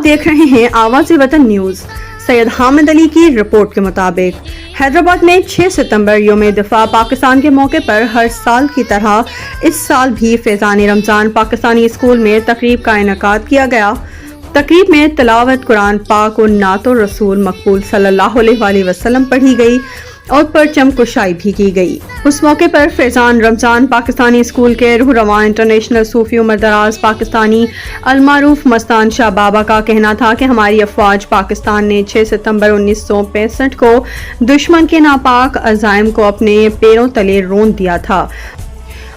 देख रहे हैं आवाज़ वतन न्यूज़। सैयद हामिद अली की रिपोर्ट के मुताबिक हैदराबाद में 6 सितंबर यौम दिफा पाकिस्तान के मौके पर हर साल की तरह इस साल भी फैज़ान रमज़ान पाकिस्तानी स्कूल में तकरीब का इनेकाद किया गया। तकरीब में तिलावत कुरान पाक और नातो रसूल मकबूल सल्लल्लाहु अलैहि वसल्लम पढ़ी गई और परचम कुशाई भी की गई। उस मौके पर फैज़ान रमज़ान पाकिस्तानी स्कूल के रूह रवां इंटरनेशनल सूफी उमर दराज पाकिस्तानी अलमारूफ मस्तान शाह बाबा का कहना था कि हमारी अफवाज पाकिस्तान ने 6 सितंबर 1965 को दुश्मन के नापाक अज़ाइम को अपने पैरों तले रोंद दिया था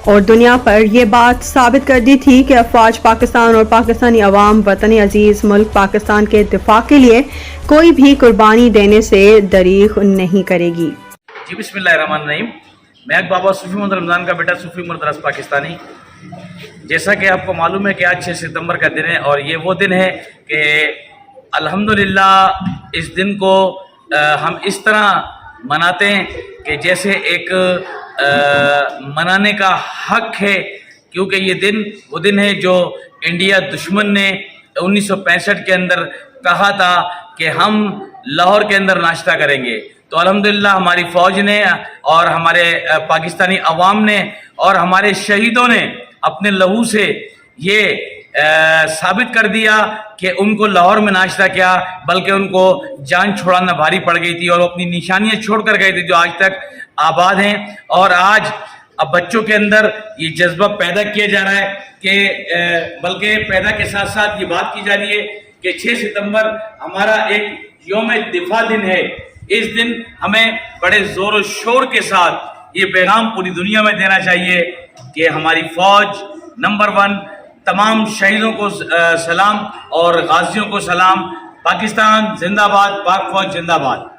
और दुनिया पर यह बात साबित कर दी थी कि अफवाज पाकिस्तान और पाकिस्तानी अवाम वतन अजीज़ मुल्क पाकिस्तान के दिफा के लिए कोई भी कुर्बानी देने से दरीग़ नहीं करेगी। जी बिस्मिल्लाहिर्रहमानिर्रहीम। मैं बाबा सूफी मोहम्मद रमज़ान का बेटा सूफी उमर दराज पाकिस्तानी। जैसा कि आपको मालूम है कि आज 6 सितंबर का दिन है और ये वो दिन है कि अल्हम्दुलिल्लाह इस दिन को हम इस तरह मनाते हैं कि जैसे एक मनाने का हक है, क्योंकि ये दिन वो दिन है जो इंडिया दुश्मन ने 1965 के अंदर कहा था कि हम लाहौर के अंदर नाश्ता करेंगे। तो अल्हम्दुलिल्लाह हमारी फ़ौज ने और हमारे पाकिस्तानी अवाम ने और हमारे शहीदों ने अपने लहू से ये साबित कर दिया कि उनको लाहौर में नाश्ता क्या बल्कि उनको जान छुड़ाना भारी पड़ गई थी और अपनी निशानियां छोड़ कर गए थे जो आज तक आबाद हैं। और आज अब बच्चों के अंदर ये जज्बा पैदा किया जा रहा है कि बल्कि पैदा के साथ साथ ये बात की जा रही है कि 6 सितंबर हमारा एक यौम दिफा दिन है। इस दिन हमें बड़े ज़ोर और शोर के साथ ये पैगाम पूरी दुनिया में देना चाहिए कि हमारी फ़ौज नंबर 1, तमाम शहीदों को सलाम और गाजियों को सलाम। पाकिस्तान जिंदाबाद, पाक फ़ौज जिंदाबाद।